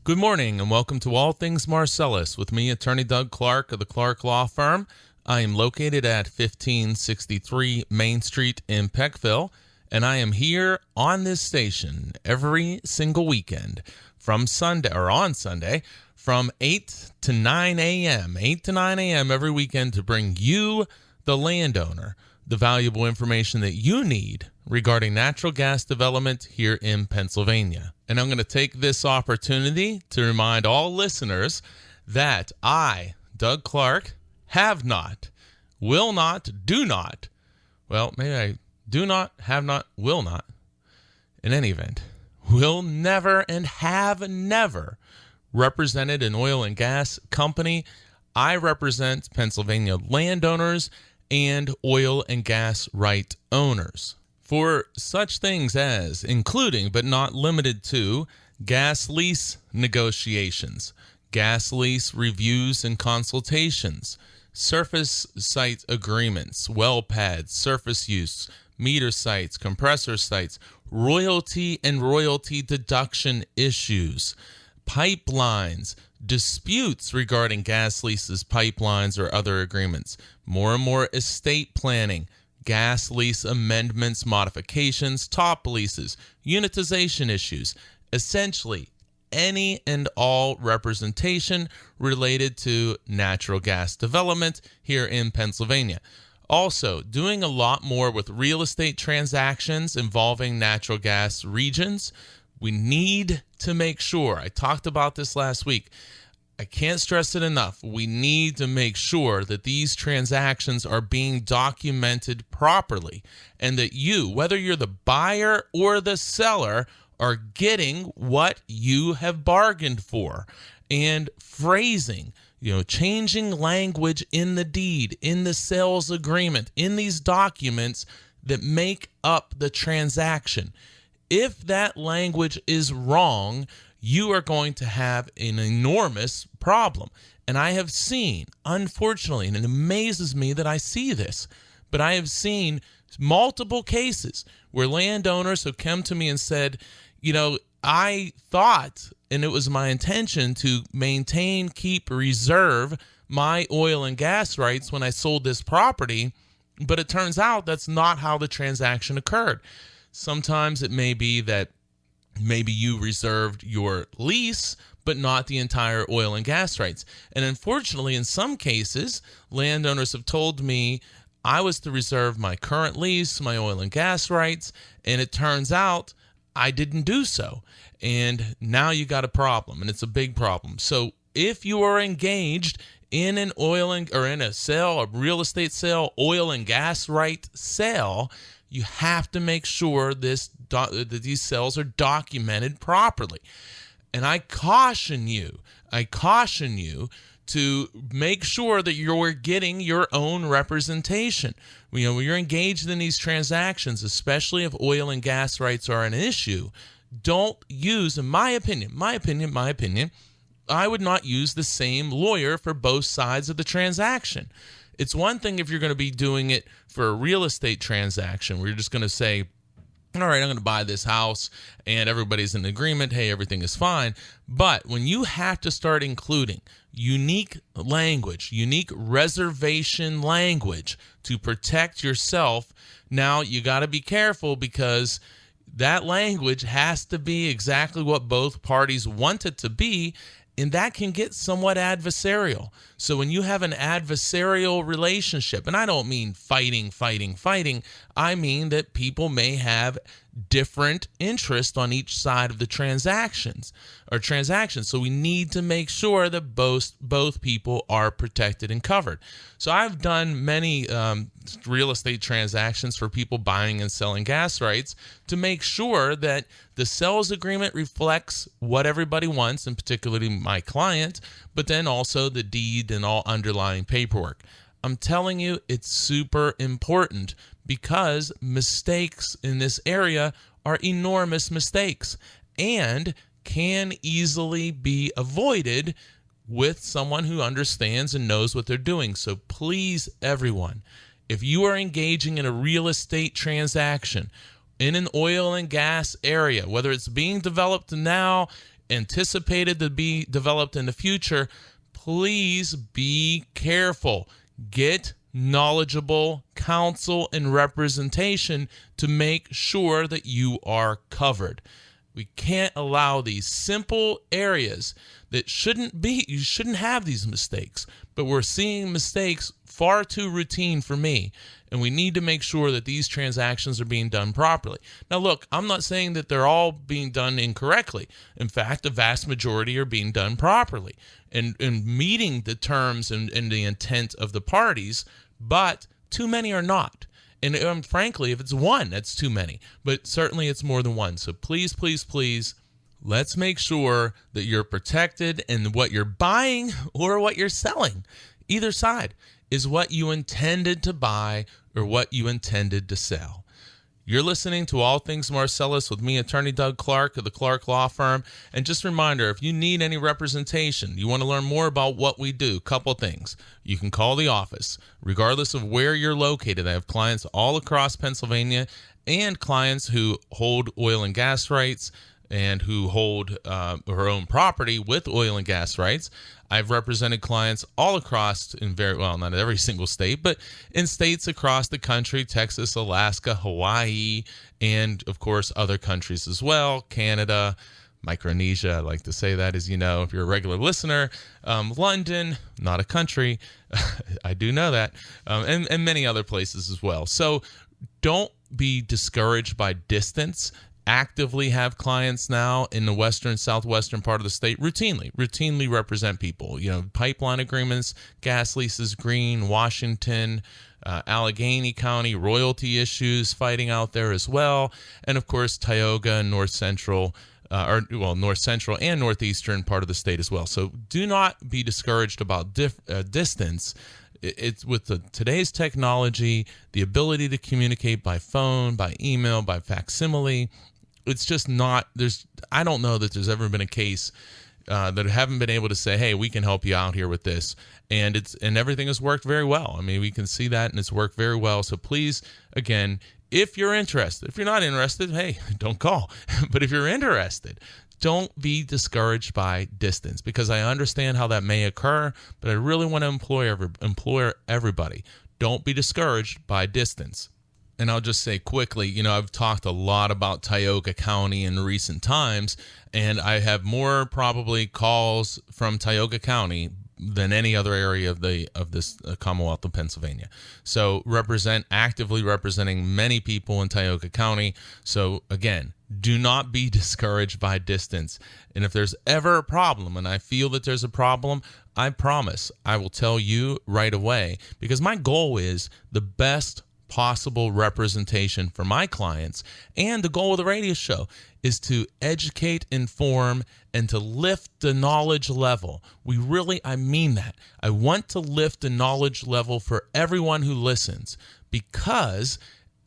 Good morning and welcome to All Things Marcellus with me, Attorney Doug Clark of the Clark Law Firm. I am located at 1563 Main Street in Peckville, and I am here on this station every single weekend from Sunday or on Sunday from 8 to 9 a.m. 8 to 9 a.m. every weekend to bring you, the landowner, the valuable information that you need regarding natural gas development here in Pennsylvania. And I'm going to take this opportunity to remind all listeners that I, Doug Clark, have not, will not, do not, well, maybe I do not, have not, will not, in any event, will never and have never represented an oil and gas company. I represent Pennsylvania landowners and oil and gas right owners for such things as, including but not limited to, gas lease negotiations, gas lease reviews and consultations, surface site agreements, well pads, surface use, meter sites, compressor sites, royalty and royalty deduction issues, pipelines, disputes regarding gas leases, pipelines, or other agreements, more and more estate planning, gas lease amendments, modifications, top leases, unitization issues, essentially any and all representation related to natural gas development here in Pennsylvania. Also, doing a lot more with real estate transactions involving natural gas regions. We need to make sure, I talked about this last week, I can't stress it enough, we need to make sure that these transactions are being documented properly and that you, whether you're the buyer or the seller, are getting what you have bargained for. And phrasing, changing language in the deed, in the sales agreement, in these documents that make up the transaction. If that language is wrong, you are going to have an enormous problem. And I have seen, unfortunately, and it amazes me that I see this, but I have seen multiple cases where landowners have come to me and said, I thought, and it was my intention to maintain, keep, reserve my oil and gas rights when I sold this property, but it turns out that's not how the transaction occurred. Sometimes it may be that maybe you reserved your lease, but not the entire oil and gas rights. And unfortunately, in some cases, landowners have told me I was to reserve my current lease, my oil and gas rights, and it turns out I didn't do so. And now you got a problem, and it's a big problem. So if you are engaged in an in a sale, a real estate sale, oil and gas right sale, you have to make sure that these sales are documented properly. And I caution you to make sure that you're getting your own representation. When you're engaged in these transactions, especially if oil and gas rights are an issue, don't use, in my opinion, I would not use the same lawyer for both sides of the transaction. It's one thing if you're going to be doing it for a real estate transaction where you're just going to say, all right, I'm going to buy this house and everybody's in agreement. Hey, everything is fine. But when you have to start including unique language, unique reservation language to protect yourself, now you got to be careful because that language has to be exactly what both parties want it to be. And that can get somewhat adversarial. So when you have an adversarial relationship, and I don't mean fighting, I mean that people may have different interest on each side of the transactions. So we need to make sure that both people are protected and covered. So I've done many real estate transactions for people buying and selling gas rights to make sure that the sales agreement reflects what everybody wants, and particularly my client, but then also the deed and all underlying paperwork. I'm telling you, it's super important because mistakes in this area are enormous mistakes and can easily be avoided with someone who understands and knows what they're doing. So please, everyone, if you are engaging in a real estate transaction in an oil and gas area, whether it's being developed now anticipated to be developed in the future, please be careful. Get knowledgeable counsel and representation to make sure that you are covered. We can't allow these simple areas that you shouldn't have these mistakes, but we're seeing mistakes far too routine for me, and we need to make sure that these transactions are being done properly. Now, look, I'm not saying that they're all being done incorrectly. In fact, the vast majority are being done properly and meeting the terms and the intent of the parties, but too many are not. And frankly, if it's one, that's too many. But certainly it's more than one. So please, please, please, let's make sure that you're protected and what you're buying or what you're selling, either side, is what you intended to buy or what you intended to sell. You're listening to All Things Marcellus with me, Attorney Doug Clark of the Clark Law Firm. And just a reminder, if you need any representation, you want to learn more about what we do, couple things. You can call the office, regardless of where you're located. I have clients all across Pennsylvania and clients who hold oil and gas rights and who hold her own property with oil and gas rights. I've represented clients all across not every single state, but in states across the country, Texas, Alaska, Hawaii, and of course other countries as well, Canada, Micronesia. I like to say that, as you know, if you're a regular listener. London, not a country. I do know that. And many other places as well. So don't be discouraged by distance. Actively have clients now in the western, southwestern part of the state routinely represent people. Pipeline agreements, gas leases, Greene, Washington, Allegheny County, royalty issues, fighting out there as well. And of course, Tioga and North Central and northeastern part of the state as well. So do not be discouraged about distance. It's with today's technology, the ability to communicate by phone, by email, by facsimile. It's just not, I don't know that there's ever been a case that haven't been able to say, hey, we can help you out here with this. And everything has worked very well. I mean, we can see that, and it's worked very well. So please, again, if you're interested, if you're not interested, hey, don't call. But if you're interested, don't be discouraged by distance, because I understand how that may occur, but I really want to implore everybody, don't be discouraged by distance. And I'll just say quickly, I've talked a lot about Tioga County in recent times, and I have more probably calls from Tioga County than any other area of this Commonwealth of Pennsylvania. So actively representing many people in Tioga County. So again, do not be discouraged by distance. And if there's ever a problem, and I feel that there's a problem, I promise I will tell you right away, because my goal is the best possible representation for my clients. And the goal of the radio show is to educate, inform, and to lift the knowledge level. I mean that. I want to lift the knowledge level for everyone who listens, because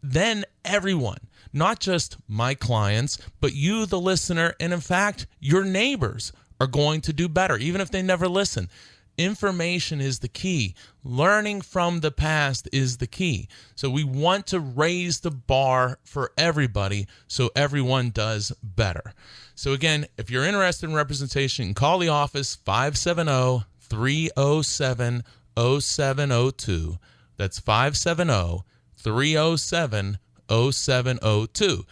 then everyone, not just my clients, but you, the listener, and in fact, your neighbors are going to do better, even if they never listen. Information is the key. Learning from the past is the key. So we want to raise the bar for everybody so everyone does better. So again, if you're interested in representation, call the office 570-307-0702. That's 570-307-0702.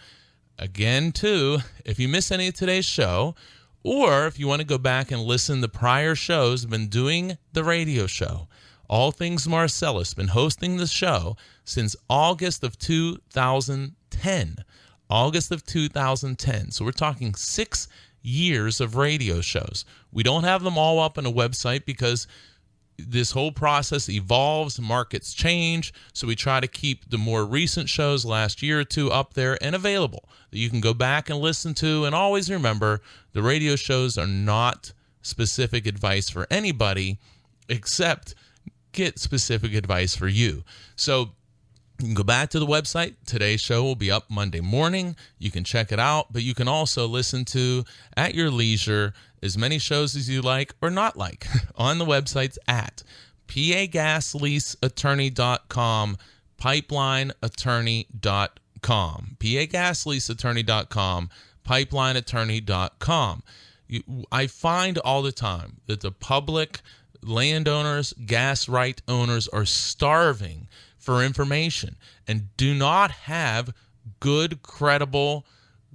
Again, too, if you miss any of today's show, or if you want to go back and listen to prior shows, I've been doing the radio show. All Things Marcellus, been hosting the show since August of 2010. August of 2010. So we're talking 6 years of radio shows. We don't have them all up on a website because this whole process evolves, markets change, so we try to keep the more recent shows last year or two up there and available that you can go back and listen to. And always remember, the radio shows are not specific advice for anybody, except get specific advice for you. So you can go back to the website. Today's show will be up Monday morning. You can check it out, but you can also listen to, at your leisure, as many shows as you like or not like on the websites at pagasleaseattorney.com, pipelineattorney.com, pagasleaseattorney.com, pipelineattorney.com. I find all the time that the public landowners, gas right owners are starving for information and do not have good, credible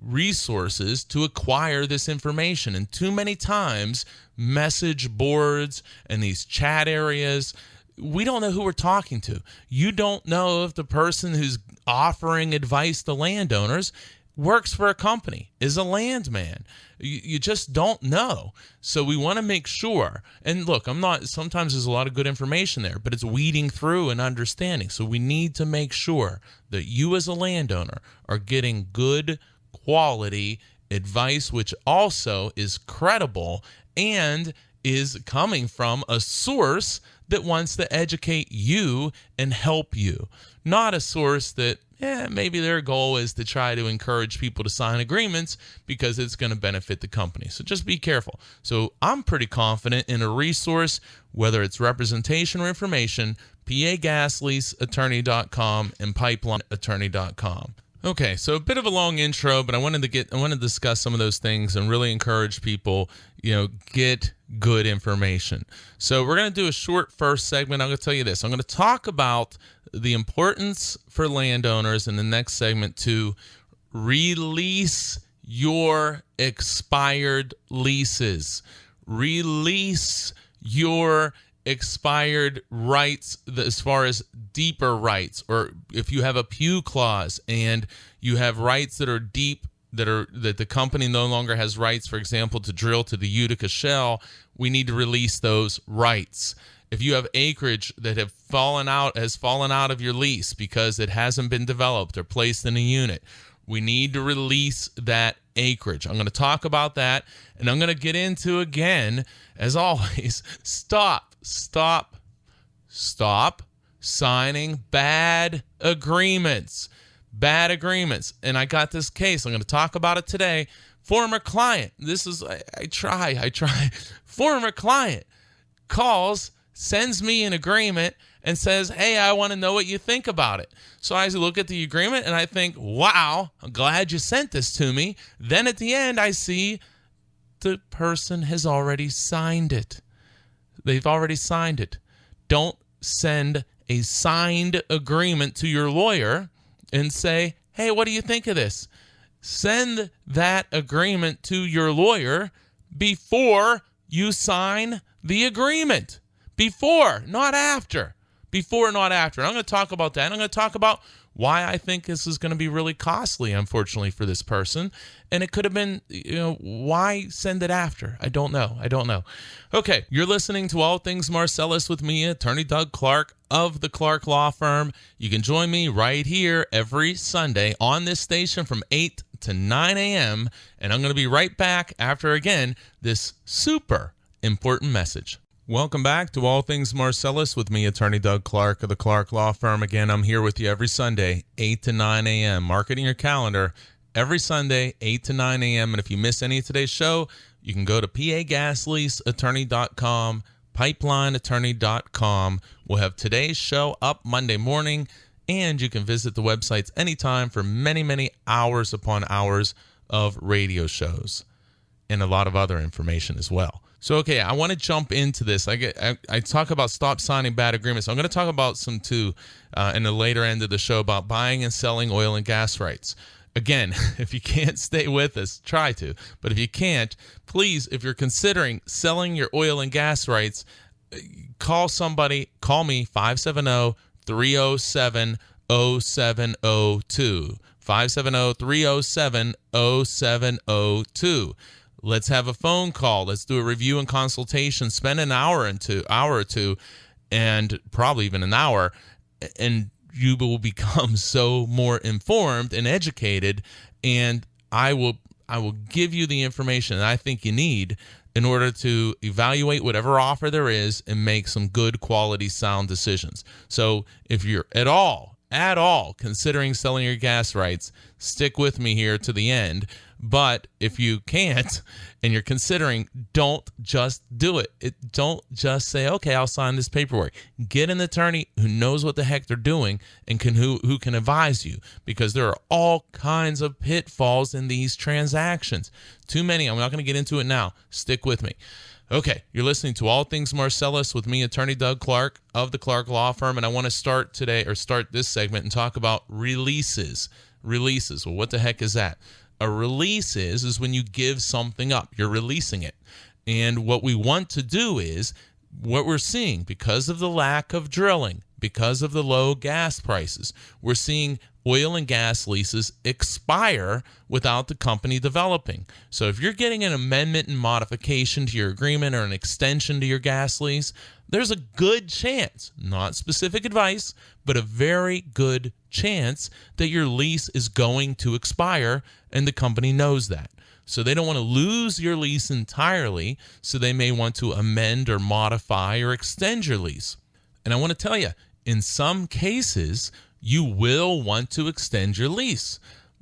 resources to acquire this information. And too many times, message boards and these chat areas, we don't know who we're talking to. You don't know if the person who's offering advice to landowners works for a company, is a landman. You just don't know. So we want to make sure. And look, sometimes there's a lot of good information there, but it's weeding through and understanding. So we need to make sure that you as a landowner are getting good quality advice, which also is credible and is coming from a source that wants to educate you and help you, not a source that maybe their goal is to try to encourage people to sign agreements because it's going to benefit the company. So just be careful. So I'm pretty confident in a resource, whether it's representation or information, pagasleaseattorney.com and pipelineattorney.com. Okay, so a bit of a long intro, but I wanted to discuss some of those things and really encourage people, get good information. So we're going to do a short first segment. I'm going to tell you this. I'm going to talk about the importance for landowners in the next segment to release your expired leases. Release your expired rights as far as deeper rights, or if you have a pew clause and you have rights that are deep, that the company no longer has rights, for example, to drill to the Utica Shale, we need to release those rights. If you have acreage that has fallen out of your lease because it hasn't been developed or placed in a unit, we need to release that acreage. I'm going to talk about that, and I'm going to get into, again, as always, stop signing bad agreements. Bad agreements. And I got this case. I'm going to talk about it today. Former client. I try. Former client calls, sends me an agreement, and says, hey, I want to know what you think about it. So I look at the agreement and I think, wow, I'm glad you sent this to me. Then at the end, I see the person has already signed it. They've already signed it. Don't send a signed agreement to your lawyer and say, hey, what do you think of this? Send that agreement to your lawyer before you sign the agreement. Before, not after. Before, not after. And I'm going to talk about that. I'm going to talk about why I think this is going to be really costly, unfortunately, for this person. And it could have been, why send it after? I don't know. Okay, you're listening to All Things Marcellus with me, Attorney Doug Clark of the Clark Law Firm. You can join me right here every Sunday on this station from 8 to 9 a.m. And I'm going to be right back after, again, this super important message. Welcome back to All Things Marcellus with me, Attorney Doug Clark of the Clark Law Firm. Again, I'm here with you every Sunday, 8 to 9 a.m. Mark it in your calendar every Sunday, 8 to 9 a.m. And if you miss any of today's show, you can go to pagasleaseattorney.com, pipelineattorney.com. We'll have today's show up Monday morning, and you can visit the websites anytime for many, many hours upon hours of radio shows and a lot of other information as well. So, okay, I want to jump into this. I talk about stop signing bad agreements. I'm going to talk about some, too, in the later end of the show about buying and selling oil and gas rights. Again, if you can't stay with us, try to. But if you can't, please, if you're considering selling your oil and gas rights, call me, 570-307-0702. 570-307-0702. Let's have a phone call. Let's do a review and consultation. Spend an hour or two, and probably even an hour, and you will become so more informed and educated. And I will give you the information that I think you need in order to evaluate whatever offer there is and make some good quality, sound decisions. So if you're at all considering selling your gas rights, stick with me here to the end. But if you can't and you're considering, don't just do it. Don't just say, okay, I'll sign this paperwork. Get an attorney who knows what the heck they're doing and who can advise you, because there are all kinds of pitfalls in these transactions. Too many. I'm not going to get into it now. Stick with me. Okay, you're listening to All Things Marcellus with me, Attorney Doug Clark of the Clark Law Firm, and I want to start this segment and talk about releases. Releases. Well, what the heck is that? A release is when you give something up. You're releasing it. And what we want to do is, what we're seeing, because of the lack of drilling, because of the low gas prices, we're seeing oil and gas leases expire without the company developing. So if you're getting an amendment and modification to your agreement or an extension to your gas lease, there's a good chance, not specific advice, but a very good chance that your lease is going to expire, and the company knows that. So they don't want to lose your lease entirely, so they may want to amend or modify or extend your lease. And I want to tell you, in some cases, you will want to extend your lease.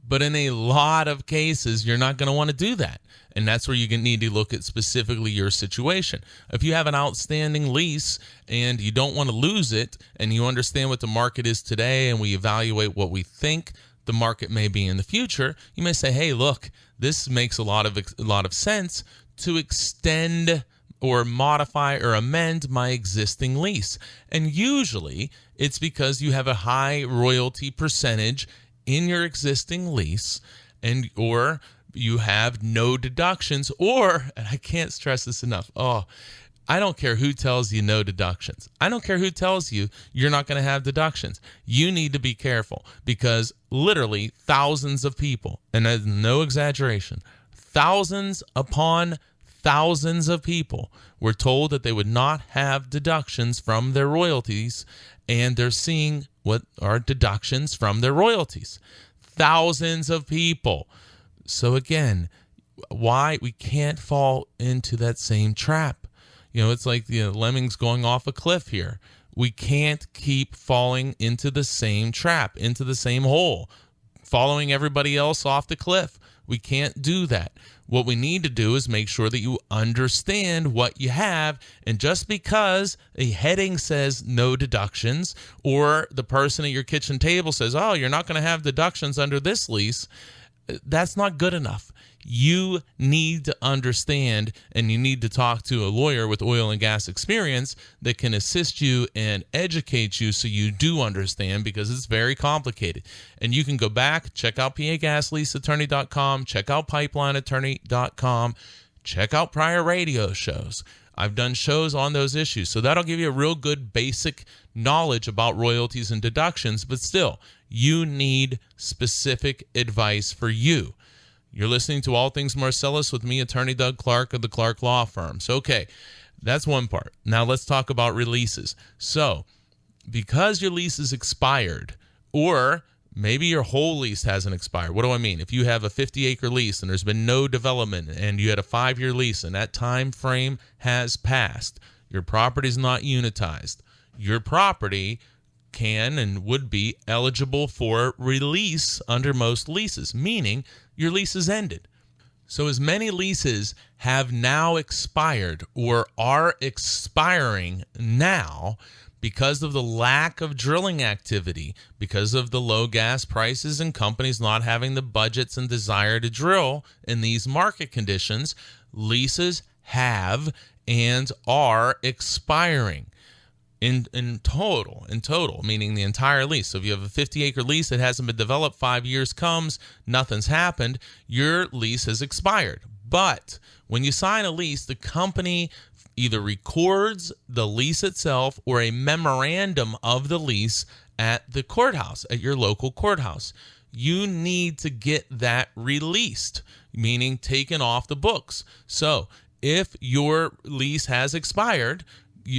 But in a lot of cases, you're not going to want to do that. And that's where you need to look at specifically your situation. If you have an outstanding lease and you don't want to lose it, and you understand what the market is today, and we evaluate what we think the market may be in the future, you may say, hey, look, this makes a lot of sense to extend or modify or amend my existing lease. And usually it's because you have a high royalty percentage in your existing lease, or you have no deductions, and I can't stress this enough. I don't care who tells you no deductions. I don't care who tells you you're not going to have deductions. You need to be careful, because literally thousands of people, and that's no exaggeration, thousands upon thousands of people were told that they would not have deductions from their royalties, and they're seeing what are deductions from their royalties. Thousands of people. So again, why we can't fall into that same trap. It's like the lemmings going off a cliff here. We can't keep falling into the same trap, into the same hole, following everybody else off the cliff. We can't do that. What we need to do is make sure that you understand what you have. And just because a heading says no deductions, or the person at your kitchen table says, oh, you're not going to have deductions under this lease, that's not good enough. You need to understand, and you need to talk to a lawyer with oil and gas experience that can assist you and educate you so you do understand, because it's very complicated. And you can go back, check out pagasleaseattorney.com, check out pipelineattorney.com, check out prior radio shows. I've done shows on those issues. So that'll give you a real good basic knowledge about royalties and deductions, but still, you need specific advice for you. You're listening to All Things Marcellus with me, Attorney Doug Clark of the Clark Law Firm. So, okay, that's one part. Now let's talk about releases. So, because your lease is expired, or maybe your whole lease hasn't expired. What do I mean? If you have a 50-acre lease and there's been no development, and you had a 5-year lease and that time frame has passed, your property's not unitized, your property can and would be eligible for release under most leases, meaning your lease is ended. So as many leases have now expired or are expiring now because of the lack of drilling activity, because of the low gas prices and companies not having the budgets and desire to drill in these market conditions, leases have and are expiring. In total, meaning the entire lease. So if you have a 50-acre lease that hasn't been developed, 5 years comes, nothing's happened, your lease has expired. But when you sign a lease, the company either records the lease itself or a memorandum of the lease at the courthouse, at your local courthouse. You need to get that released, meaning taken off the books. So if your lease has expired,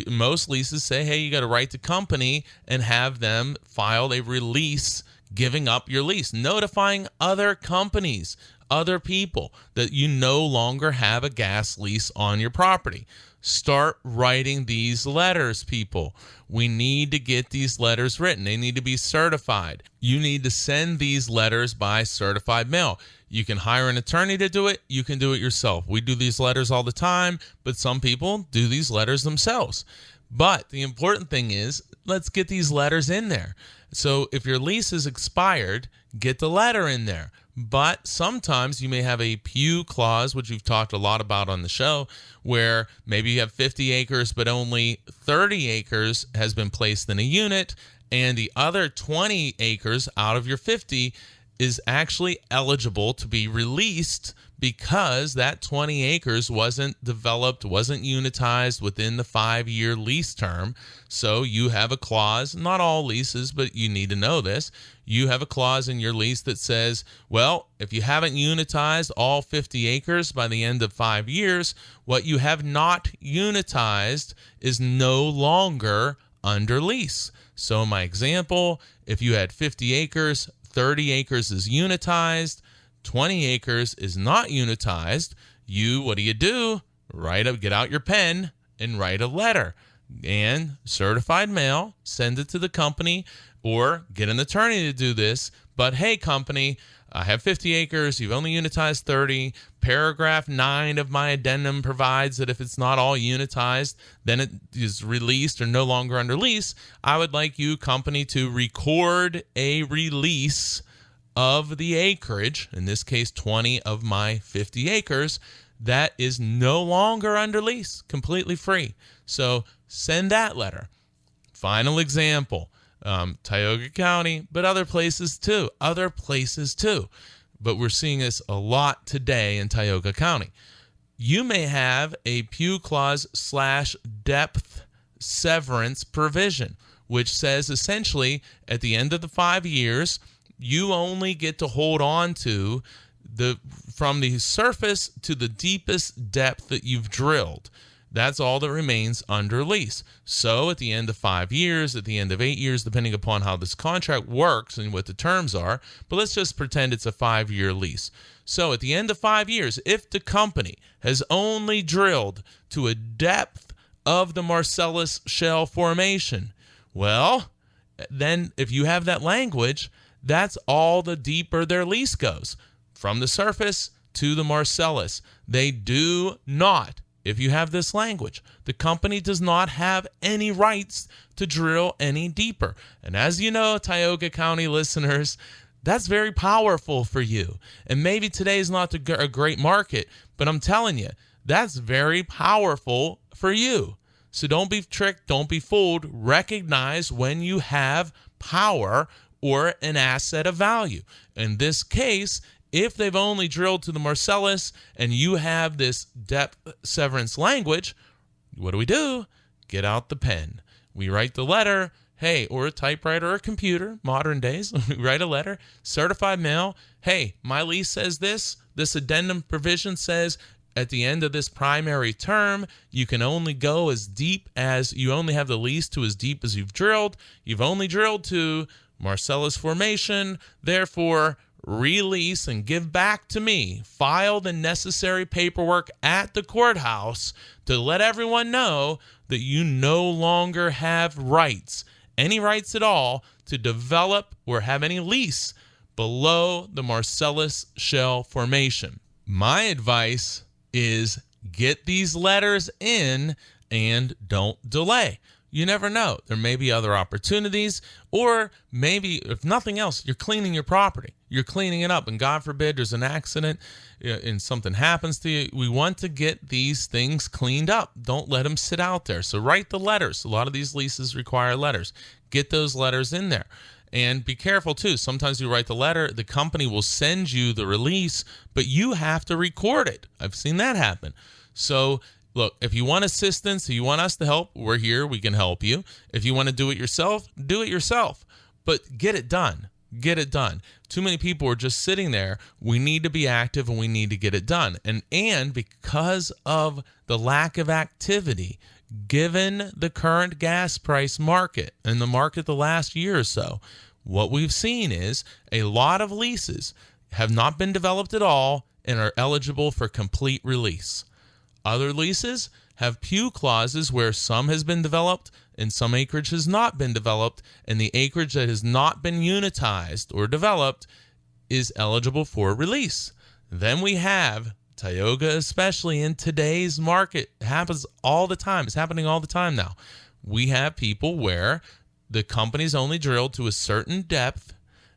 most leases say, hey, you got to write the company and have them file a release giving up your lease, notifying other companies, other people that you no longer have a gas lease on your property. Start writing these letters, people. We need to get these letters written. They need to be certified. You need to send these letters by certified mail. You can hire an attorney to do it. You can do it yourself. We do these letters all the time, but some people do these letters themselves. But the important thing is, let's get these letters in there. So if your lease is expired, get the letter in there. But sometimes you may have a pew clause, which we've talked a lot about on the show, where maybe you have 50 acres, but only 30 acres has been placed in a unit, and the other 20 acres out of your 50 is actually eligible to be released because that 20 acres wasn't developed, wasn't unitized within the 5-year lease term. So you have a clause, not all leases, but you need to know this. You have a clause in your lease that says, well, if you haven't unitized all 50 acres by the end of 5 years, what you have not unitized is no longer under lease. So in my example, if you had 50 acres, 30 acres is unitized, 20 acres is not unitized, what do? Get out your pen and write a letter and certified mail, send it to the company, or get an attorney to do this. But hey, company, I have 50 acres, you've only unitized 30. Paragraph 9 of my addendum provides that if it's not all unitized, then it is released or no longer under lease. I would like you, company, to record a release of the acreage, in this case 20 of my 50 acres, that is no longer under lease, completely free. So send that letter. Final example, Tioga County, but other places too. But we're seeing this a lot today in Tioga County. You may have a pew clause / depth severance provision, which says essentially at the end of the 5 years, you only get to hold on to from the surface to the deepest depth that you've drilled. That's all that remains under lease. So at the end of 5 years, at the end of 8 years, depending upon how this contract works and what the terms are, but let's just pretend it's a 5-year lease. So at the end of 5 years, if the company has only drilled to a depth of the Marcellus Shale Formation, well, then if you have that language, that's all the deeper their lease goes, from the surface to the Marcellus. They do not, if you have this language, the company does not have any rights to drill any deeper. And as you know, Tioga County listeners, that's very powerful for you. And maybe today is not a great market, but I'm telling you, that's very powerful for you. So don't be tricked, don't be fooled. Recognize when you have power or an asset of value. In this case, if they've only drilled to the Marcellus and you have this depth severance language, what do? Get out the pen. We write the letter, hey, or a typewriter or a computer, modern days. We write a letter, certified mail. Hey, my lease says this addendum provision says at the end of this primary term, you can only go as deep as, you only have the lease to as deep as you've drilled. You've only drilled to Marcellus Formation, therefore release and give back to me. File the necessary paperwork at the courthouse to let everyone know that you no longer have rights, any rights at all, to develop or have any lease below the Marcellus Shale Formation. My advice is get these letters in and don't delay. You never know. There may be other opportunities, or maybe, if nothing else, you're cleaning your property. You're cleaning it up, and God forbid there's an accident and something happens to you. We want to get these things cleaned up. Don't let them sit out there. So write the letters. A lot of these leases require letters. Get those letters in there. And be careful, too. Sometimes you write the letter, the company will send you the release, but you have to record it. I've seen that happen. So look, if you want assistance, if you want us to help, we're here. We can help you. If you want to do it yourself, do it yourself. But get it done. Get it done. Too many people are just sitting there. We need to be active and we need to get it done. And because of the lack of activity, given the current gas price market and the market the last year or so, what we've seen is a lot of leases have not been developed at all and are eligible for complete release. Other leases have pew clauses where some has been developed and some acreage has not been developed, and the acreage that has not been unitized or developed is eligible for release. Then we have Tioga, especially in today's market. It happens all the time. It's happening all the time now. We have people where the company's only drilled to a certain depth,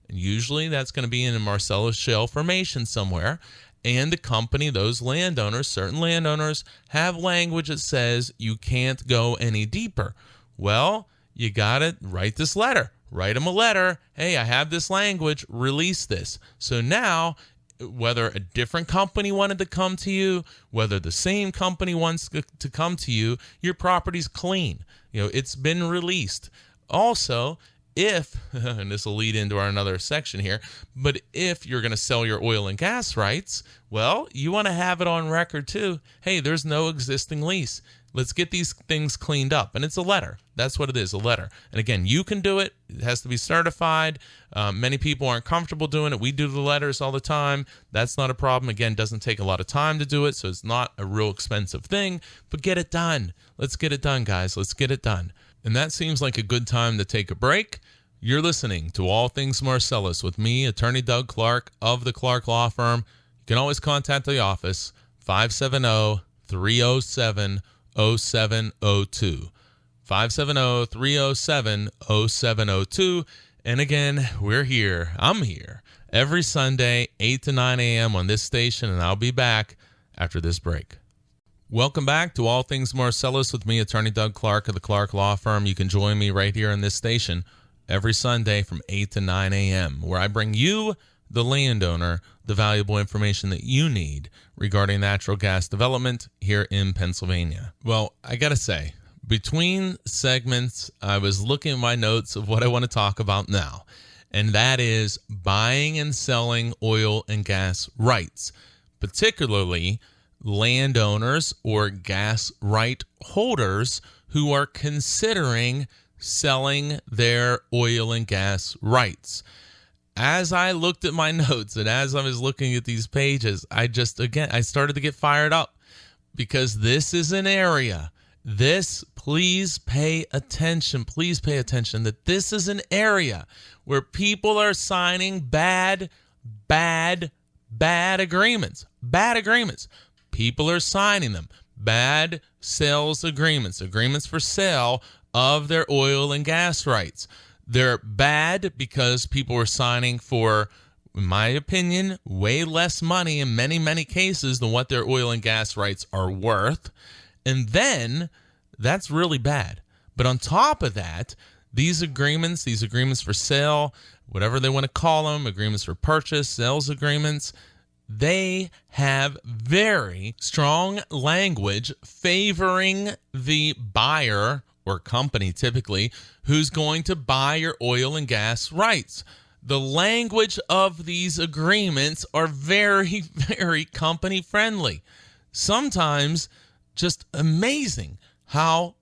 and usually that's going to be in a Marcellus Shale formation somewhere. And the company, those landowners, certain landowners, have language that says you can't go any deeper. Well, you got to write this letter. Write them a letter. Hey, I have this language. Release this. So now, whether a different company wanted to come to you, whether the same company wants to come to you, your property's clean. It's been released. Also, if, and this will lead into our another section here, but if you're going to sell your oil and gas rights, well, you want to have it on record too. Hey, there's no existing lease. Let's get these things cleaned up. And it's a letter. That's what it is, a letter. And again, you can do it. It has to be certified. Many people aren't comfortable doing it. We do the letters all the time. That's not a problem. Again, it doesn't take a lot of time to do it, so it's not a real expensive thing. But get it done. Let's get it done, guys. Let's get it done. And that seems like a good time to take a break. You're listening to All Things Marcellus with me, Attorney Doug Clark of the Clark Law Firm. You can always contact the office, 570-307-0702. 570-307-0702. And again, we're here. I'm here every Sunday, 8 to 9 a.m. on this station, and I'll be back after this break. Welcome back to All Things Marcellus with me, Attorney Doug Clark of the Clark Law Firm. You can join me right here on this station every Sunday from 8 to 9 a.m., where I bring you, the landowner, the valuable information that you need regarding natural gas development here in Pennsylvania. Well, I got to say, between segments, I was looking at my notes of what I want to talk about now, and that is buying and selling oil and gas rights, particularly landowners or gas right holders who are considering selling their oil and gas rights. As I looked at my notes and as I was looking at these pages, I started to get fired up because this is an area. Please pay attention that this is an area where people are signing bad agreements. People are signing them. Bad sales agreements for sale of their oil and gas rights. They're bad because people are signing for, in my opinion, way less money in many, many cases than what their oil and gas rights are worth. And then that's really bad. But on top of that, these agreements for sale, whatever they want to call them, agreements for purchase, sales agreements, they have very strong language favoring the buyer or company typically who's going to buy your oil and gas rights. The language of these agreements are very, very company friendly. Sometimes just amazing how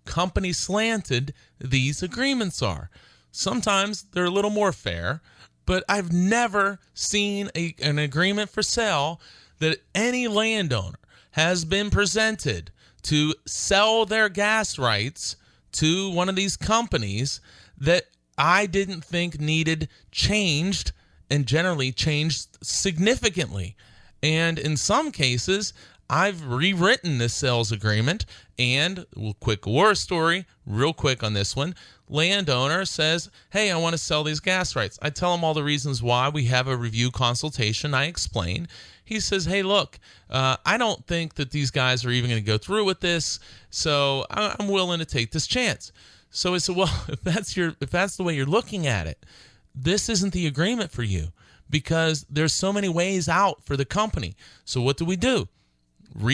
company slanted these agreements are. Sometimes they're a little more fair, but I've never seen an agreement for sale that any landowner has been presented to sell their gas rights to one of these companies that I didn't think needed changed, and generally changed significantly. And in some cases, I've rewritten this sales agreement, and quick war story, real quick on this one. Landowner says, hey, I want to sell these gas rights. I tell him all the reasons why. We have a review consultation. I explain. He says, hey, look, I don't think that these guys are even going to go through with this, so I'm willing to take this chance. So I said, well, if that's the way you're looking at it, this isn't the agreement for you because there's so many ways out for the company. So what do? I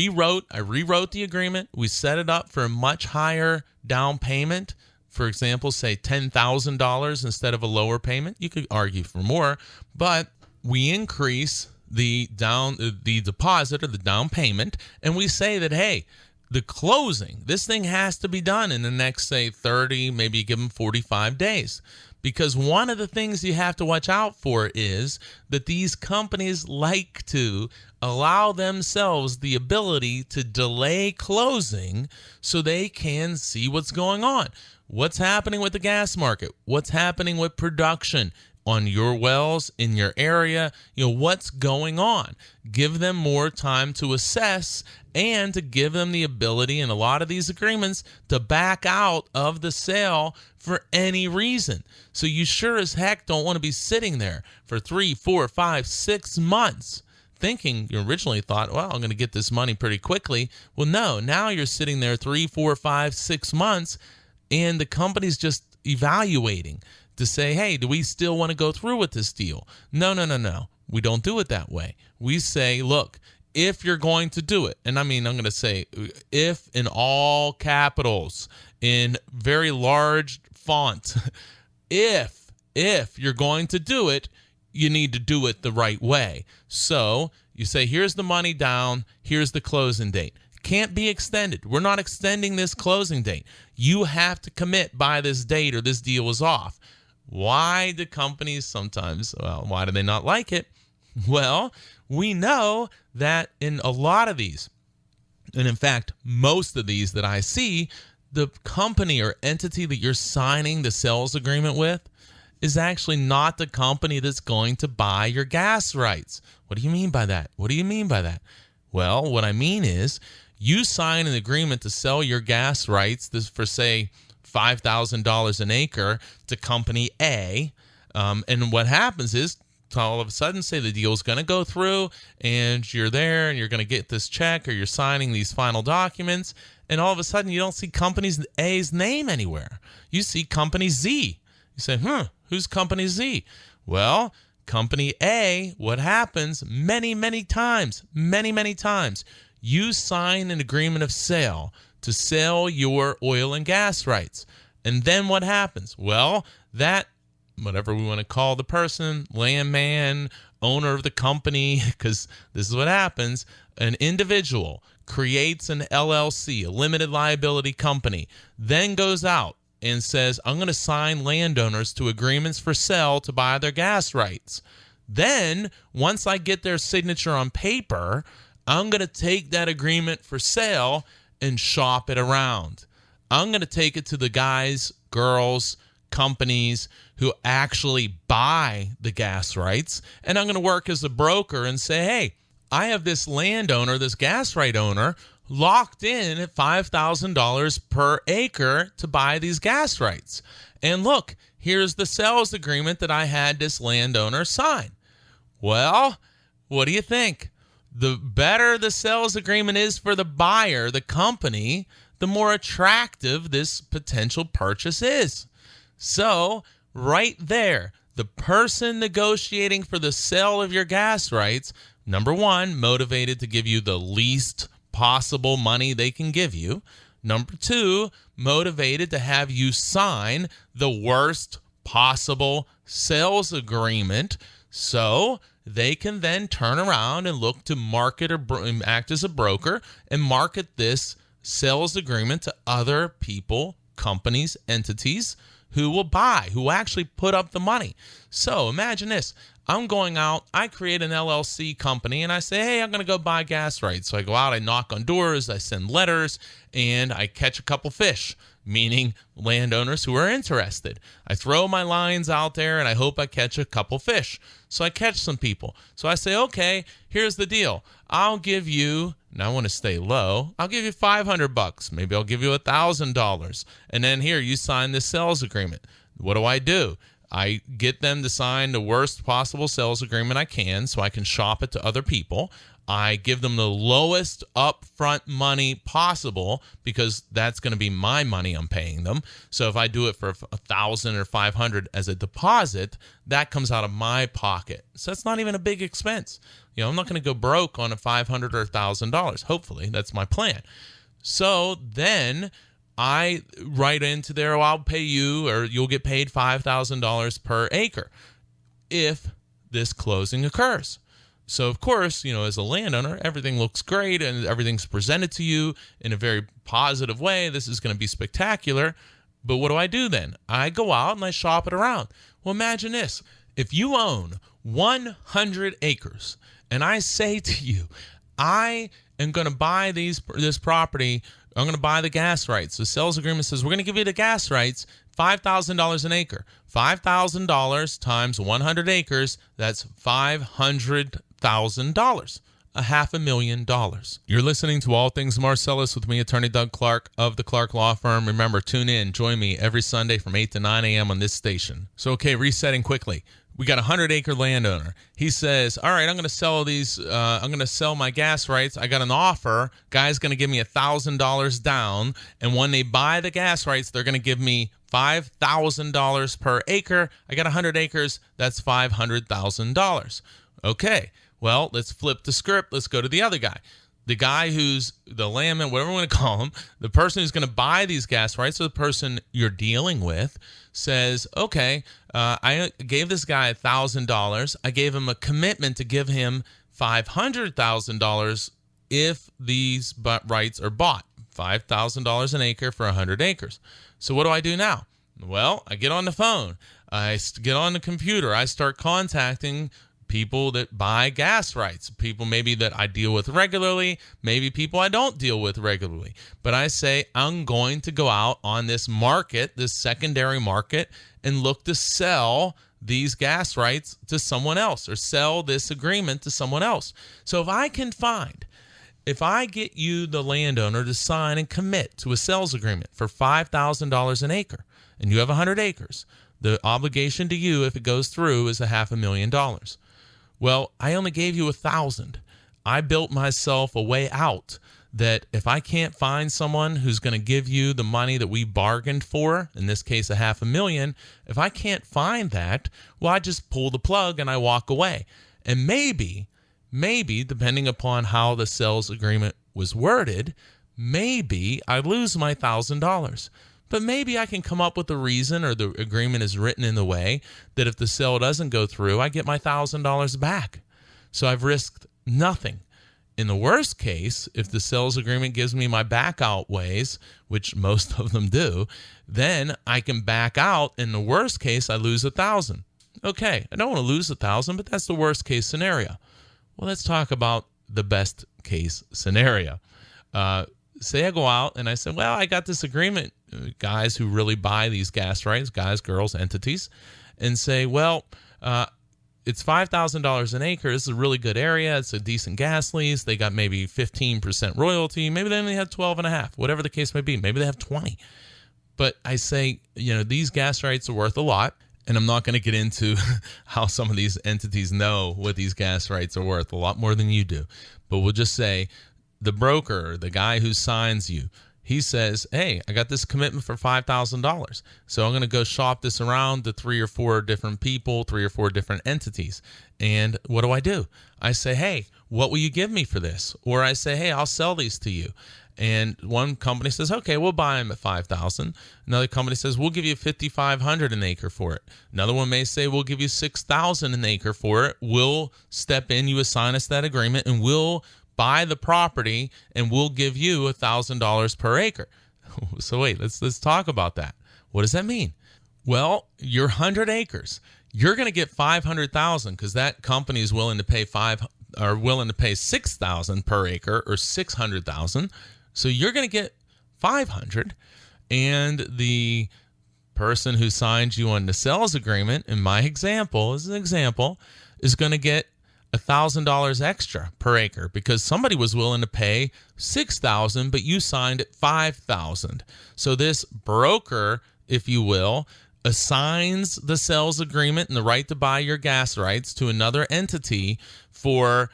rewrote the agreement. We set it up for a much higher down payment. For example, say $10,000 instead of a lower payment. You could argue for more, but we increase the deposit or the down payment, and we say that, hey, the closing, this thing has to be done in the next, say, 30, maybe you give them 45 days. Because one of the things you have to watch out for is that these companies like to allow themselves the ability to delay closing so they can see what's going on. What's happening with the gas market? What's happening with production on your wells in your area? What's going on? Give them more time to assess and to give them the ability in a lot of these agreements to back out of the sale for any reason. So you sure as heck don't want to be sitting there for 3, 4, 5, 6 months thinking you originally thought, well, I'm going to get this money pretty quickly. Well, no, now you're sitting there 3, 4, 5, 6 months and the company's just evaluating to say, hey, do we still want to go through with this deal? No. We don't do it that way. We say, look, if you're going to do it, and I'm going to say if in all capitals, in very large font, if you're going to do it, you need to do it the right way. So you say, here's the money down, here's the closing date. Can't be extended. We're not extending this closing date. You have to commit by this date or this deal is off. Why do companies sometimes, why do they not like it? Well, we know that in a lot of these, and in fact, most of these that I see, the company or entity that you're signing the sales agreement with is actually not the company that's going to buy your gas rights. What do you mean by that? Well, what I mean is you sign an agreement to sell your gas rights for, say, $5,000 an acre to company A. And what happens is all of a sudden, say the deal's going to go through and you're there and you're going to get this check or you're signing these final documents. And all of a sudden you don't see company A's name anywhere. You see company Z. You say, who's company Z? Well, company A, what happens many times, you sign an agreement of sale to sell your oil and gas rights. And then what happens? Well, that, whatever we want to call the person, landman, owner of the company, because this is what happens, an individual creates an LLC, a limited liability company, then goes out and says, I'm going to sign landowners to agreements for sale to buy their gas rights. Then, once I get their signature on paper, I'm going to take that agreement for sale and shop it around. I'm going to take it to the guys, girls, companies who actually buy the gas rights, and I'm going to work as a broker and say, hey, I have this landowner, this gas right owner, locked in at $5,000 per acre to buy these gas rights. And look, here's the sales agreement that I had this landowner sign. Well, what do you think? The better the sales agreement is for the buyer, the company, the more attractive this potential purchase is. So, right there, the person negotiating for the sale of your gas rights, number one, motivated to give you the least possible money they can give you. Number two, motivated to have you sign the worst possible sales agreement so they can then turn around and look to market or act as a broker and market this sales agreement to other people, companies, entities who will buy, who actually put up the money. So imagine this. I'm going out, I create an LLC company, and I say, hey, I'm going to go buy gas rights. So I go out, I knock on doors, I send letters, and I catch a couple fish, meaning landowners who are interested. I throw my lines out there, and I hope I catch a couple fish. So I catch some people. So I say, okay, here's the deal. I'll give you, and I want to stay low, I'll give you $500. Maybe I'll give you $1,000. And then here, you sign this sales agreement. What do? I get them to sign the worst possible sales agreement I can so I can shop it to other people. I give them the lowest upfront money possible because that's going to be my money I'm paying them. So if I do it for $1,000 or $500 as a deposit, that comes out of my pocket. So that's not even a big expense. I'm not going to go broke on a $500 or $1,000. Hopefully, that's my plan. So then I write into there, I'll pay you, or you'll get paid $5,000 per acre if this closing occurs. So, of course, as a landowner, everything looks great and everything's presented to you in a very positive way. This is going to be spectacular. But what do I do then? I go out and I shop it around. Well, imagine this. If you own 100 acres and I say to you, I am going to buy this property, I'm going to buy the gas rights. The sales agreement says we're going to give you the gas rights, $5,000 an acre. $5,000 times 100 acres, that's $500,000. $500,000. You're listening to All Things Marcellus with me, Attorney Doug Clark of the Clark Law Firm. Remember, tune in. Join me every Sunday from 8 to 9 a.m. on this station. So, okay, resetting quickly. We got a 100-acre landowner. He says, all right, I'm going to sell these. I'm going to sell my gas rights. I got an offer. Guy's going to give me $1,000 down. And when they buy the gas rights, they're going to give me $5,000 per acre. I got 100 acres. That's $500,000. Okay. Well, let's flip the script. Let's go to the other guy. The guy who's the landman, whatever we want to call him, the person who's going to buy these gas rights, or the person you're dealing with, says, okay, I gave this guy $1,000. I gave him a commitment to give him $500,000 if these rights are bought. $5,000 an acre for 100 acres. So what do I do now? Well, I get on the phone. I get on the computer. I start contacting people that buy gas rights, people maybe that I deal with regularly, maybe people I don't deal with regularly. But I say, I'm going to go out on this market, this secondary market, and look to sell these gas rights to someone else or sell this agreement to someone else. So if I get you, the landowner, to sign and commit to a sales agreement for $5,000 an acre, and you have 100 acres, the obligation to you, if it goes through, is $500,000. Well, I only gave you $1,000. I built myself a way out that if I can't find someone who's going to give you the money that we bargained for, in this case, $500,000, if I can't find that, well, I just pull the plug and I walk away. And maybe, depending upon how the sales agreement was worded, maybe I lose my $1,000. But maybe I can come up with a reason, or the agreement is written in the way that if the sale doesn't go through, I get my $1,000 back. So I've risked nothing. In the worst case, if the sales agreement gives me my back out ways, which most of them do, then I can back out. In the worst case, I lose $1,000. Okay, I don't want to lose $1,000, but that's the worst case scenario. Well, let's talk about the best case scenario. Say I go out and I say, well, I got this agreement, guys who really buy these gas rights, guys, girls, entities, and say, well, it's $5,000 an acre. This is a really good area. It's a decent gas lease. They got maybe 15% royalty. Maybe they only have 12.5, whatever the case may be. Maybe they have 20. But I say, these gas rights are worth a lot. And I'm not going to get into how some of these entities know what these gas rights are worth, a lot more than you do. But we'll just say the broker, the guy who signs you, he says, hey, I got this commitment for $5,000. So I'm going to go shop this around to 3 or 4 different people, 3 or 4 different entities. And what do? I say, hey, what will you give me for this? Or I say, hey, I'll sell these to you. And one company says, okay, we'll buy them at $5,000. Another company says, we'll give you $5,500 an acre for it. Another one may say, we'll give you $6,000 an acre for it. We'll step in, you assign us that agreement, and we'll buy the property, and we'll give you $1,000 per acre. So wait, let's talk about that. What does that mean? Well, your 100 acres, you're going to get $500,000 because that company is willing to pay $6,000 per acre, or $600,000. So you're going to get $500,000, and the person who signed you on the sales agreement, in my example, as an example, is going to get $1,000 extra per acre because somebody was willing to pay $6,000, but you signed at $5,000. So this broker, if you will, assigns the sales agreement and the right to buy your gas rights to another entity for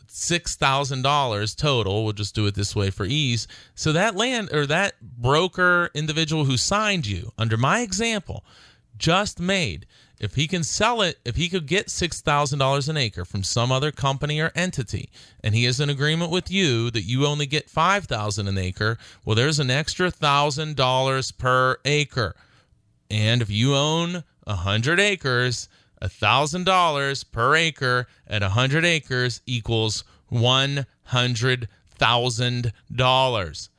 $6,000 total. We'll just do it this way for ease. So that that broker individual who signed you, under my example, just made, if he can sell it, if he could get $6,000 an acre from some other company or entity, and he has an agreement with you that you only get $5,000 an acre, well, there's an extra $1,000 per acre. And if you own 100 acres, $1,000 per acre at 100 acres equals $100,000.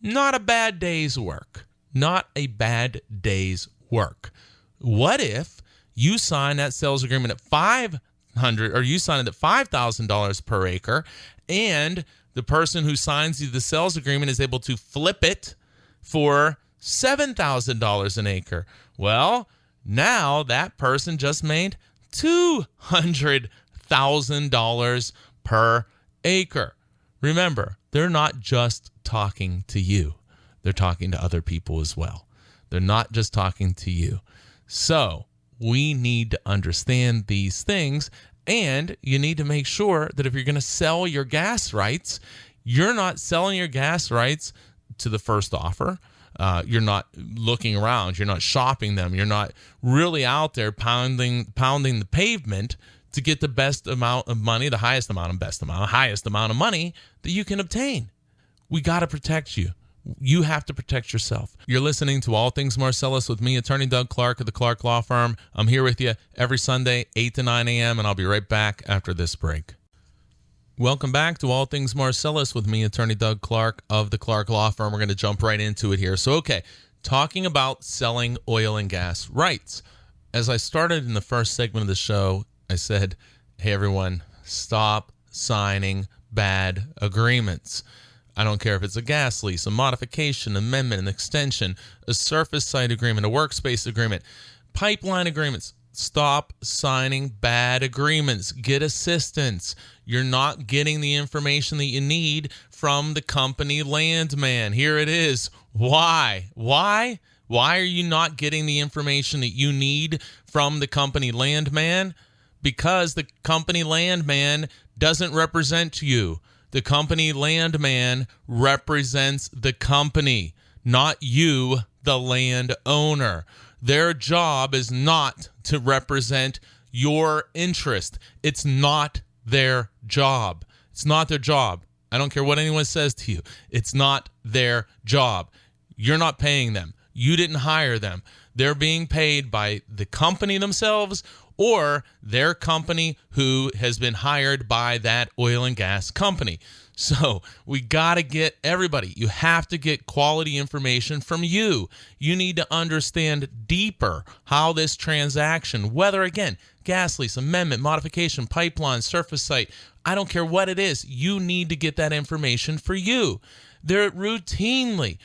Not a bad day's work. not a bad day's work. What if you sign that sales agreement at $500, or you sign it at $5,000 per acre, and the person who signs you the sales agreement is able to flip it for $7,000 an acre? Well, now that person just made $200,000 per acre. Remember, they're not just talking to you. They're talking to other people as well. They're not just talking to you. So we need to understand these things, and you need to make sure that if you're going to sell your gas rights, you're not selling your gas rights to the first offer. You're not looking around. You're not shopping them. You're not really out there pounding the pavement to get the best amount of money, the highest amount of money that you can obtain. We got to protect you. You have to protect yourself. You're listening to All Things Marcellus with me, Attorney Doug Clark of the Clark Law Firm. I'm here with you every Sunday, 8 to 9 a.m., and I'll be right back after this break. Welcome back to All Things Marcellus with me, Attorney Doug Clark of the Clark Law Firm. We're going to jump right into it here. So, okay, talking about selling oil and gas rights. As I started in the first segment of the show, I said, hey, everyone, stop signing bad agreements. I don't care if it's a gas lease, a modification, amendment, an extension, a surface site agreement, a workspace agreement, pipeline agreements. Stop signing bad agreements. Get assistance. You're not getting the information that you need from the company landman. Here it is. Why? Why are you not getting the information that you need from the company landman? Because the company landman doesn't represent you. The company landman represents the company, not you, the landowner. Their job is not to represent your interest. It's not their job. It's not their job. I don't care what anyone says to you. It's not their job. You're not paying them. You didn't hire them. They're being paid by the company themselves or their company who has been hired by that oil and gas company. So we got to get everybody. You have to get quality information from you. You need to understand deeper how this transaction, whether, again, gas lease, amendment, modification, pipeline, surface site, I don't care what it is, you need to get that information for you. They're routinely,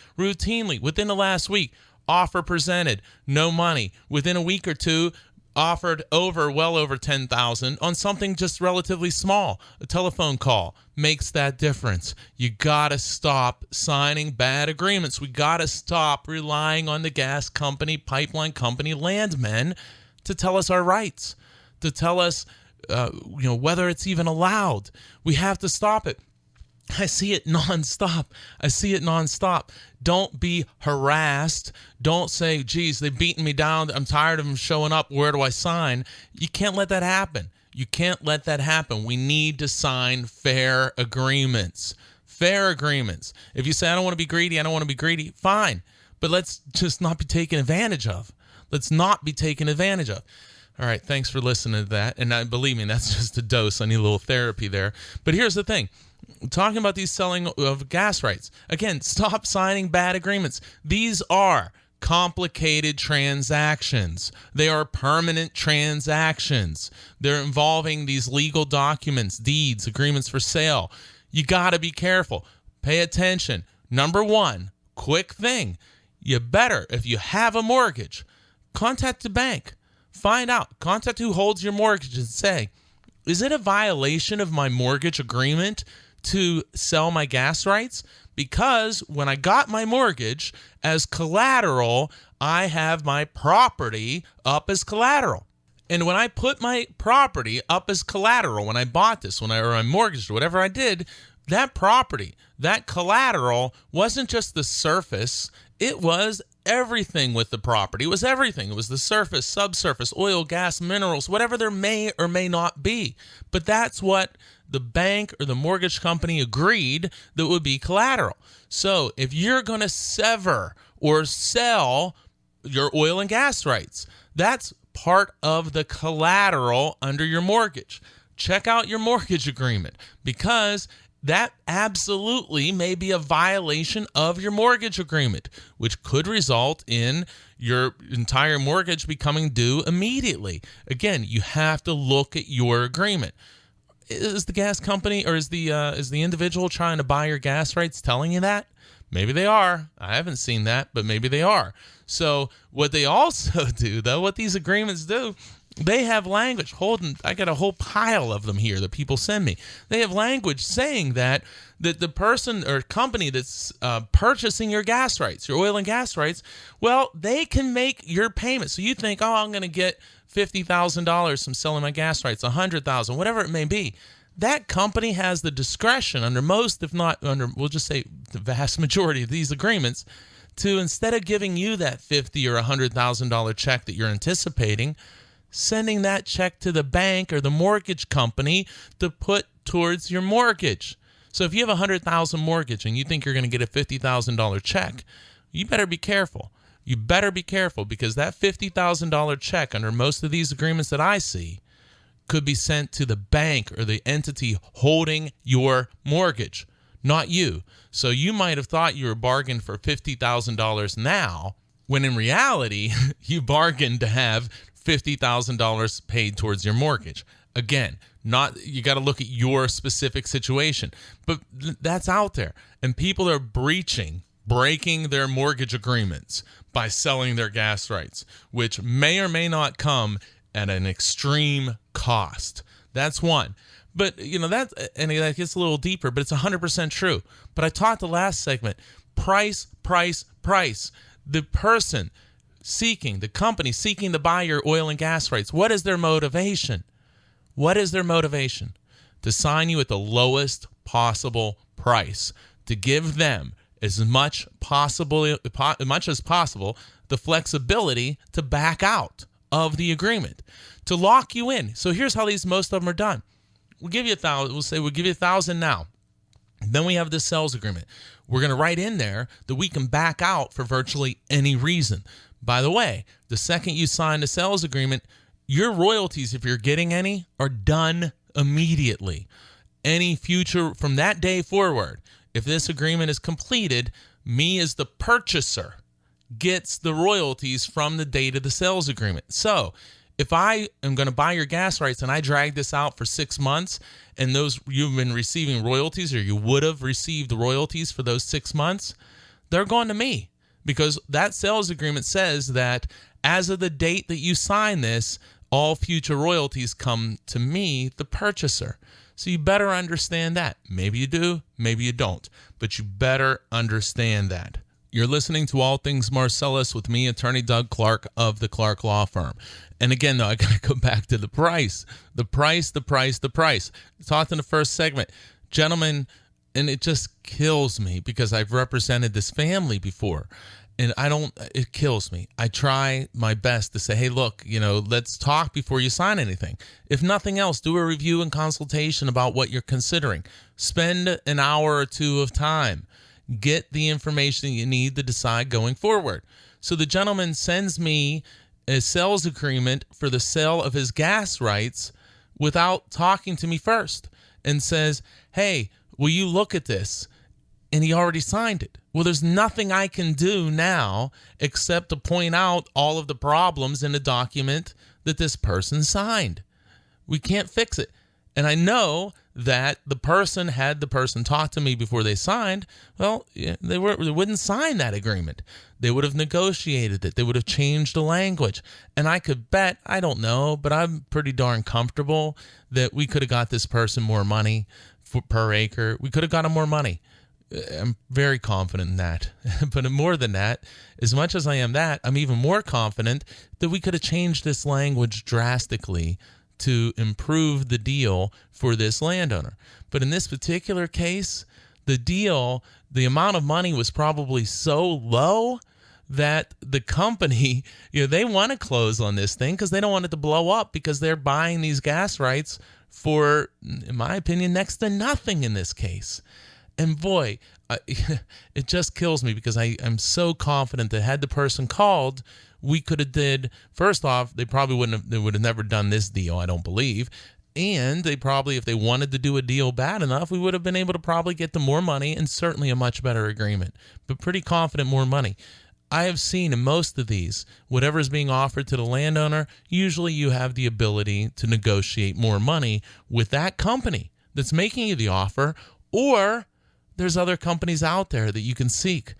within the last week, offer presented, no money. Within a week or two, offered well over $10,000 on something just relatively small. A telephone call makes that difference. You got to stop signing bad agreements. We got to stop relying on the gas company, pipeline company, landmen to tell us our rights, to tell us whether it's even allowed. We have to stop it. I see it nonstop. Don't be harassed. Don't say, geez, they've beaten me down. I'm tired of them showing up. Where do I sign? You can't let that happen. We need to sign fair agreements. If you say, I don't want to be greedy, fine. But let's just not be taken advantage of. All right, thanks for listening to that. And believe me, that's just a dose. I need a little therapy there. But here's the thing. Talking about these selling of gas rights. Again, stop signing bad agreements. These are complicated transactions. They are permanent transactions. They're involving these legal documents, deeds, agreements for sale. You got to be careful. Pay attention. Number one, quick thing. You better, if you have a mortgage, contact the bank. Find out. Contact who holds your mortgage and say, is it a violation of my mortgage agreement to sell my gas rights? Because when I got my mortgage as collateral, I have my property up as collateral. And when I put my property up as collateral, when I bought this, I mortgaged or whatever I did, that property, that collateral wasn't just the surface, it was everything with the property. It was everything. It was the surface, subsurface, oil, gas, minerals, whatever there may or may not be. But that's what the bank or the mortgage company agreed that would be collateral. So if you're going to sever or sell your oil and gas rights, that's part of the collateral under your mortgage. Check out your mortgage agreement, because that absolutely may be a violation of your mortgage agreement, which could result in your entire mortgage becoming due immediately. Again, you have to look at your agreement. Is the gas company or is the individual trying to buy your gas rights telling you that? Maybe they are. I haven't seen that, but maybe they are. So what they also do, though, what these agreements do, they have language. I got a whole pile of them here that people send me. They have language saying that the person or company that's purchasing your gas rights, your oil and gas rights, well, they can make your payment. So you think, oh, I'm going to get $50,000 from selling my gas rights, $100,000, whatever it may be. That company has the discretion under most, if not under, we'll just say the vast majority of these agreements, to instead of giving you that $50,000 or $100,000 check that you're anticipating, sending that check to the bank or the mortgage company to put towards your mortgage. So if you have $100,000 mortgage and you think you're going to get a $50,000 check, you better be careful. You better be careful, because that $50,000 check under most of these agreements that I see could be sent to the bank or the entity holding your mortgage, not you. So you might have thought you were bargained for $50,000 now, when in reality, you bargained to have $50,000 paid towards your mortgage. Again, you got to look at your specific situation, but that's out there, and people are breaking their mortgage agreements by selling their gas rights, which may or may not come at an extreme cost. That's one. But, that gets a little deeper, but it's 100% true. But I taught the last segment, price. The person the company seeking to buy your oil and gas rights, what is their motivation? To sign you at the lowest possible price, to give them as much as possible the flexibility to back out of the agreement, to lock you in. So here's how most of them are done. We'll give you $1,000. We'll say we'll give you $1,000 now. Then we have this sales agreement. We're going to write in there that we can back out for virtually any reason. By the way, the second you sign the sales agreement, your royalties, if you're getting any, are done immediately. Any future from that day forward, if this agreement is completed, me as the purchaser gets the royalties from the date of the sales agreement. So if I am going to buy your gas rights and I drag this out for 6 months, and you've been receiving royalties, or you would have received royalties for those 6 months, they're going to me, because that sales agreement says that as of the date that you sign this, all future royalties come to me, the purchaser. So you better understand that. Maybe you do, maybe you don't, but you better understand that. You're listening to All Things Marcellus with me, Attorney Doug Clark of the Clark Law Firm. And again, though, I got to go back to the price. The price. I talked in the first segment. Gentlemen, and it just kills me because I've represented this family before. And it kills me. I try my best to say, hey, look, let's talk before you sign anything. If nothing else, do a review and consultation about what you're considering. Spend an hour or two of time. Get the information you need to decide going forward. So the gentleman sends me a sales agreement for the sale of his gas rights without talking to me first, and says, hey, will you look at this? And he already signed it. Well, there's nothing I can do now except to point out all of the problems in the document that this person signed. We can't fix it. And I know that the person talk to me before they signed, well, they wouldn't sign that agreement. They would have negotiated it. They would have changed the language. And I could bet, I don't know, but I'm pretty darn comfortable that we could have got this person more money per acre. We could have got him more money. I'm very confident in that. But more than that, as much as I am that, I'm even more confident that we could have changed this language drastically to improve the deal for this landowner. But in this particular case, the amount of money was probably so low that the company, they want to close on this thing because they don't want it to blow up, because they're buying these gas rights for, in my opinion, next to nothing in this case. And boy, it just kills me, because I'm so confident that had the person called, we could have first off, they would have never done this deal, I don't believe. And they probably, if they wanted to do a deal bad enough, we would have been able to probably get them more money and certainly a much better agreement. But pretty confident more money. I have seen in most of these, whatever is being offered to the landowner, usually you have the ability to negotiate more money with that company that's making you the offer, or there's other companies out there that you can seek.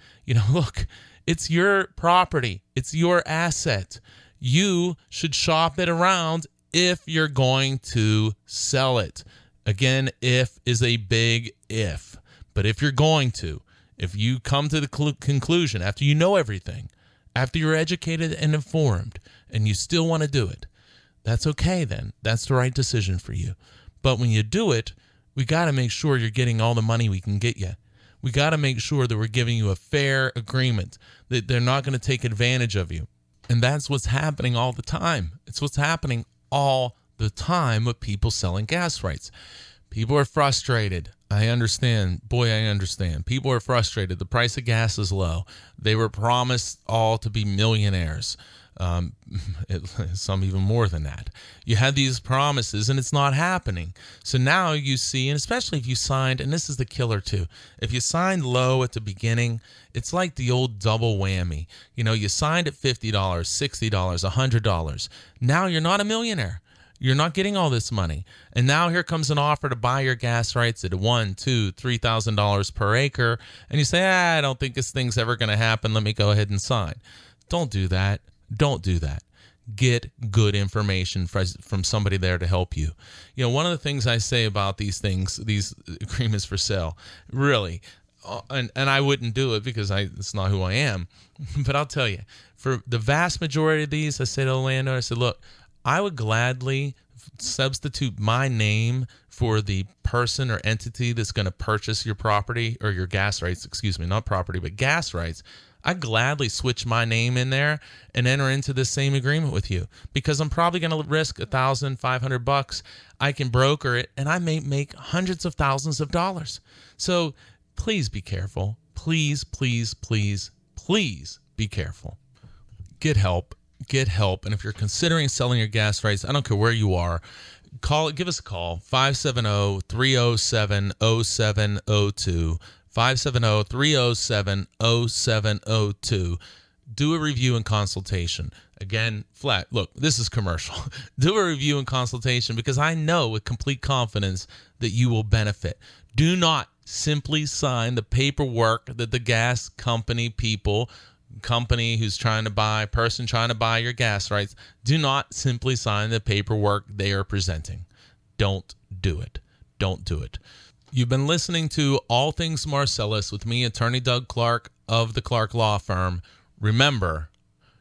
Look, it's your property. It's your asset. You should shop it around if you're going to sell it. Again, if is a big if. But if you're going to, if you come to the conclusion after you know everything, after you're educated and informed, and you still want to do it, that's okay then. That's the right decision for you. But when you do it, we got to make sure you're getting all the money we can get you. We got to make sure that we're giving you a fair agreement, that they're not going to take advantage of you. And that's what's happening all the time. It's what's happening all the time with people selling gas rights. People are frustrated. I understand. Boy, I understand. People are frustrated. The price of gas is low. They were promised all to be millionaires. Some even more than that. You had these promises and it's not happening. So now you see, and especially if you signed, and this is the killer too, if you signed low at the beginning, it's like the old double whammy. You signed at $50, $60, $100. Now you're not a millionaire. You're not getting all this money. And now here comes an offer to buy your gas rights at $1,000, $2,000, $3,000 per acre. And you say, I don't think this thing's ever going to happen. Let me go ahead and sign. Don't do that. Don't do that. Get good information from somebody there to help you. One of the things I say about these things, these agreements for sale, really, and I wouldn't do it because it's not who I am, but I'll tell you, for the vast majority of these, I say to the landowner, I said, look, I would gladly substitute my name for the person or entity that's going to purchase your property or your gas rights, not property, but gas rights. I'd gladly switch my name in there and enter into the same agreement with you because I'm probably going to risk $1,500. I can broker it and I may make hundreds of thousands of dollars. So please be careful. Please, please, please, please be careful. Get help. Get help. And if you're considering selling your gas rights, I don't care where you are, give us a call, 570-307-0702. 570-307-0702. Do a review and consultation. Again, look, this is commercial. Do a review and consultation because I know with complete confidence that you will benefit. Do not simply sign the paperwork that the gas company who's trying to buy your gas rights, do not simply sign the paperwork they are presenting. Don't do it. Don't do it. You've been listening to All Things Marcellus with me, Attorney Doug Clark of the Clark Law Firm. Remember,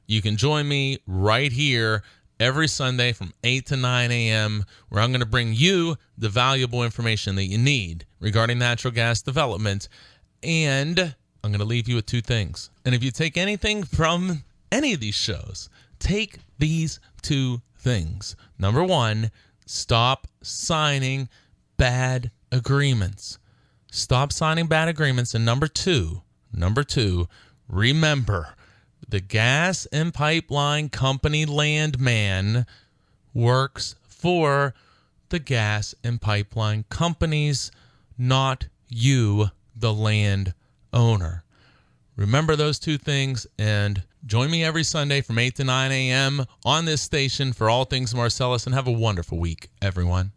you can join me right here every Sunday from 8 to 9 a.m., where I'm going to bring you the valuable information that you need regarding natural gas development. And I'm going to leave you with two things. And if you take anything from any of these shows, take these two things. Number one, stop signing bad agreements. Stop signing bad agreements. And number two, remember, the gas and pipeline company landman works for the gas and pipeline companies, not you, the land owner. Remember those two things and join me every Sunday from 8 to 9 a.m. on this station for All Things Marcellus, and have a wonderful week, everyone.